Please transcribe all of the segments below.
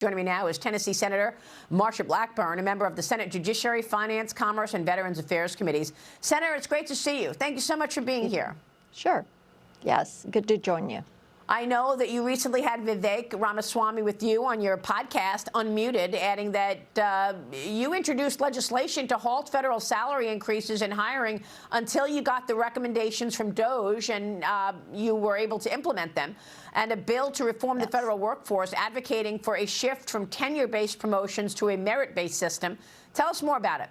Joining me now is Tennessee Senator Marsha Blackburn, a member of the Senate Judiciary, Finance, Commerce, and Veterans Affairs Committees. Senator, it's great to see you. Thank you so much for being here. Sure. Yes, good to join you. I know that you recently had Vivek Ramaswamy with you on your podcast, Unmuted, adding that you introduced legislation to halt federal salary increases in hiring until you got the recommendations from DOGE and you were able to implement them, and a bill to reform the federal workforce, advocating for a shift from tenure-based promotions to a merit-based system. Tell us more about it.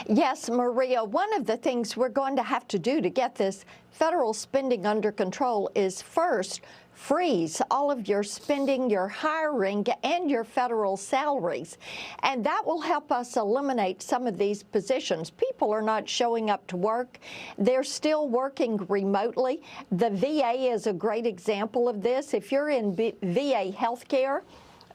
Yes, Maria, one of the things we're going to have to do to get this federal spending under control is first freeze all of your spending, your hiring, and your federal salaries. And that will help us eliminate some of these positions. People are not showing up to work. They're still working remotely. The VA is a great example of this. If you're in VA healthcare,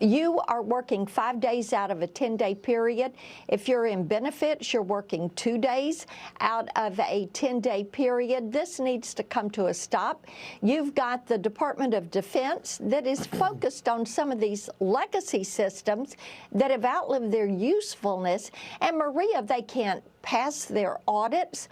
you are working 5 days out of a 10-day period. If you're in benefits, you're working 2 days out of a 10-day period. This needs to come to a stop. You've got the Department of Defense that is focused on some of these legacy systems that have outlived their usefulness. And Maria, they can't pass their audits.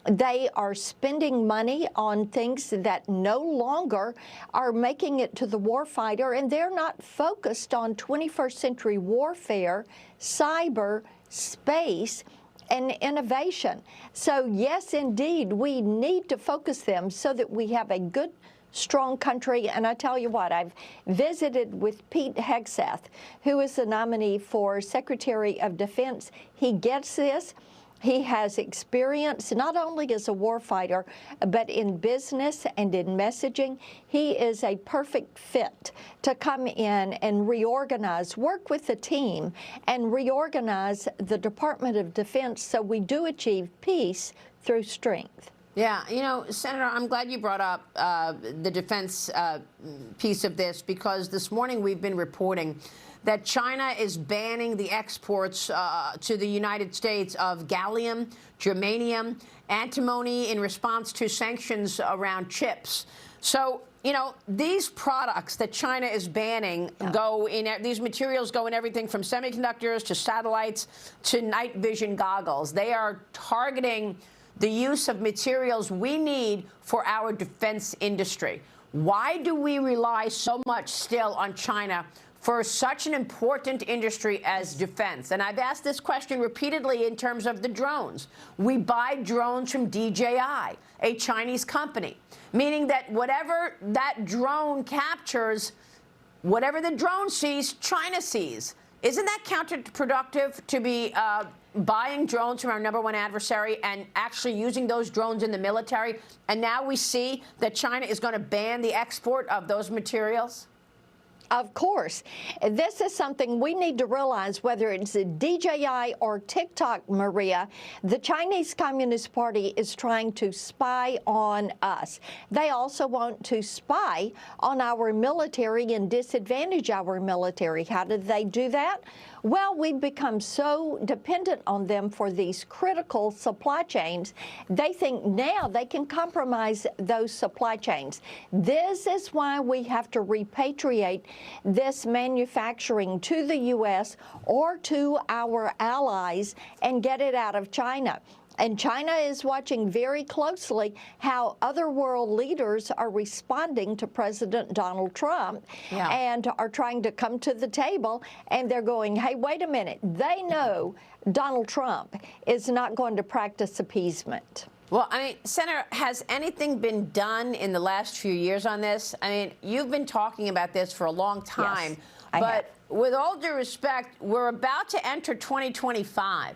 They are spending money on things that no longer are making it to the warfighter, and they're not focused on 21st century warfare, cyber, space, and innovation. So yes, indeed, we need to focus them so that we have a good, strong country. And I tell you what, I've visited with Pete Hegseth, who is the nominee for Secretary of Defense. He gets this. He has experience not only as a warfighter, but in business and in messaging. He is a perfect fit to come in and reorganize, work with the team, and reorganize the Department of Defense so we do achieve peace through strength. Yeah, you know, Senator, I'm glad you brought up the defense piece of this, because this morning we've been reporting that China is banning the exports to the United States of gallium, germanium, antimony in response to sanctions around chips. So, you know, these products that China is banning go in, these materials go in everything from semiconductors to satellites to night vision goggles. They are targeting the use of materials we need for our defense industry. Why do we rely so much still on China for such an important industry as defense? And I've asked this question repeatedly in terms of the drones. We buy drones from DJI, a Chinese company, meaning that whatever that drone captures, whatever the drone sees, China sees. Isn't that counterproductive to be buying drones from our #1 adversary and actually using those drones in the military? And now we see that China is going to ban the export of those materials? Of course. This is something we need to realize, whether it's a DJI or TikTok, Maria. The Chinese Communist Party is trying to spy on us. They also want to spy on our military and disadvantage our military. How did they do that? Well, we've become so dependent on them for these critical supply chains. They think now they can compromise those supply chains. This is why we have to repatriate this manufacturing to the U.S. or to our allies and get it out of China. And China is watching very closely how other world leaders are responding to President Donald Trump and are trying to come to the table, and they're going, hey, wait a minute. They know Donald Trump is not going to practice appeasement. Well, I mean, Senator, has anything been done in the last few years on this? I mean, you've been talking about this for a long time, yes, but with all due respect, we're about to enter 2025.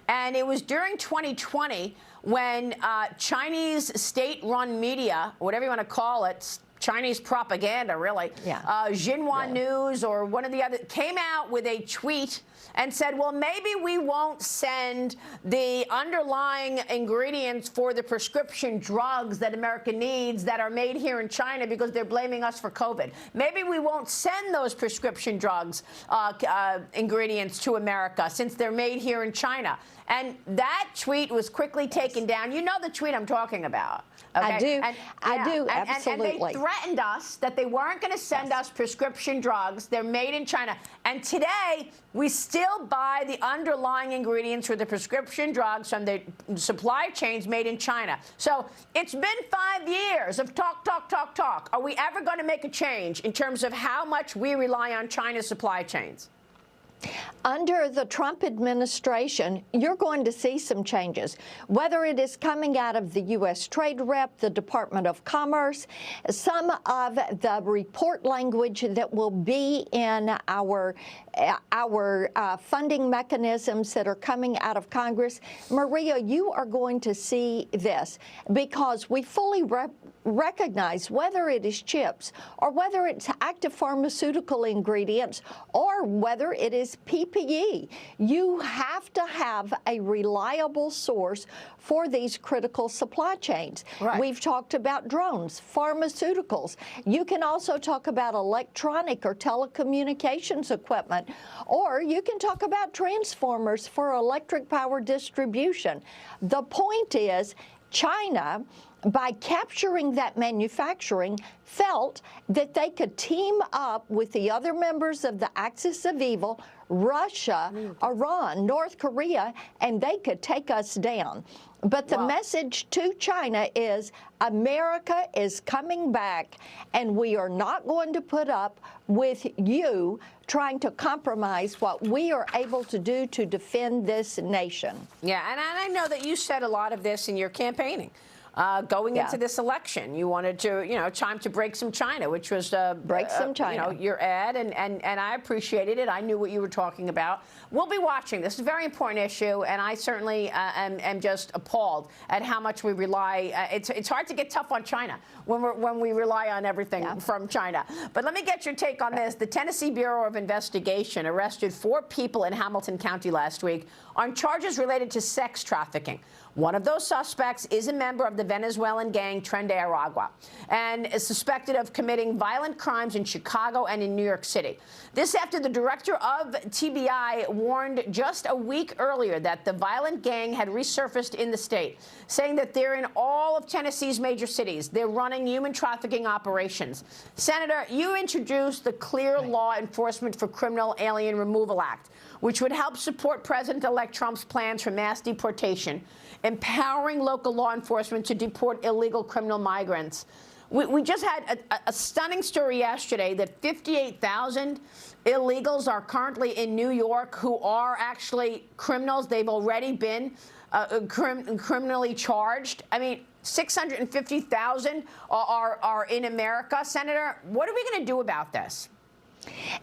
And it was during 2020 when Chinese state-run media, whatever you want to call it, Chinese propaganda, really, Xinhua News or one of the other, came out with a tweet and said, well, maybe we won't send the underlying ingredients for the prescription drugs that America needs that are made here in China because they're blaming us for COVID. Maybe we won't send those prescription drugs ingredients to America since they're made here in China. And that tweet was quickly taken down. You know the tweet I'm talking about. Okay? I do, absolutely. And they threatened us that they weren't going to send us prescription drugs. They're made in China. And today, we still buy the underlying ingredients for the prescription drugs from the supply chains made in China. So it's been 5 years of talk, talk, talk, talk. Are we ever going to make a change in terms of how much we rely on China's supply chains? Under the Trump administration, you're going to see some changes, whether it is coming out of the U.S. Trade Rep, the Department of Commerce, some of the report language that will be in our funding mechanisms that are coming out of Congress. Maria, you are going to see this because we fully recognize whether it is chips or whether it's active pharmaceutical ingredients or whether it is PPE. You have to have a reliable source for these critical supply chains. Right. We've talked about drones, pharmaceuticals. You can also talk about electronic or telecommunications equipment, or you can talk about transformers for electric power distribution. The point is, China, by capturing that manufacturing, felt that they could team up with the other members of the Axis of Evil, Russia, Iran, North Korea, and they could take us down. But the message to China is America is coming back, and we are not going to put up with you trying to compromise what we are able to do to defend this nation. Yeah, and I know that you said a lot of this in your campaigning. Going into this election, you wanted to, time to break some China, which was break some China. Your ad, and I appreciated it. I knew what you were talking about. We'll be watching. This is a very important issue, and I certainly am just appalled at how much we rely. It's hard to get tough on China when we rely on everything from China. But let me get your take on this. The Tennessee Bureau of Investigation arrested 4 people in Hamilton County last week on charges related to sex trafficking. One of those suspects is a member of the Venezuelan gang Tren de Aragua and is suspected of committing violent crimes in Chicago and in New York City. This after the director of TBI warned just a week earlier that the violent gang had resurfaced in the state, saying that they're in all of Tennessee's major cities. They're running human trafficking operations. Senator, you introduced the Clear Law Enforcement for Criminal Alien Removal Act, which would help support President-elect Trump's plans for mass deportation, empowering local law enforcement to deport illegal criminal migrants. We just had a stunning story yesterday that 58,000 illegals are currently in New York who are actually criminals. They've already been criminally charged. I mean, 650,000 are in America. Senator, what are we going to do about this?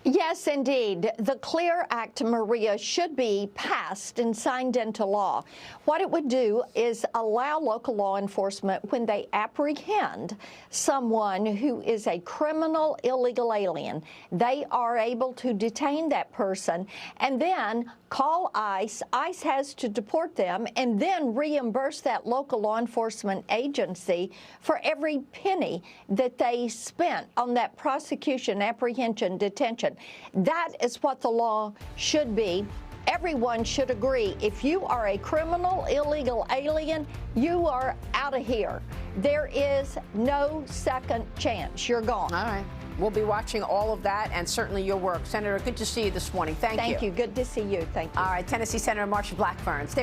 Yes, indeed. The CLEAR Act, Maria, should be passed and signed into law. What it would do is allow local law enforcement, when they apprehend someone who is a criminal illegal alien, they are able to detain that person and then call ICE. ICE has to deport them and then reimburse that local law enforcement agency for every penny that they spent on that prosecution, apprehension, detention. That is what the law should be. Everyone should agree. If you are a criminal, illegal alien, you are out of here. There is no second chance. You're gone. All right. We'll be watching all of that and certainly your work. Senator, good to see you this morning. Thank you. Thank you. Good to see you. Thank you. All right. Tennessee Senator Marsha Blackburn. Stay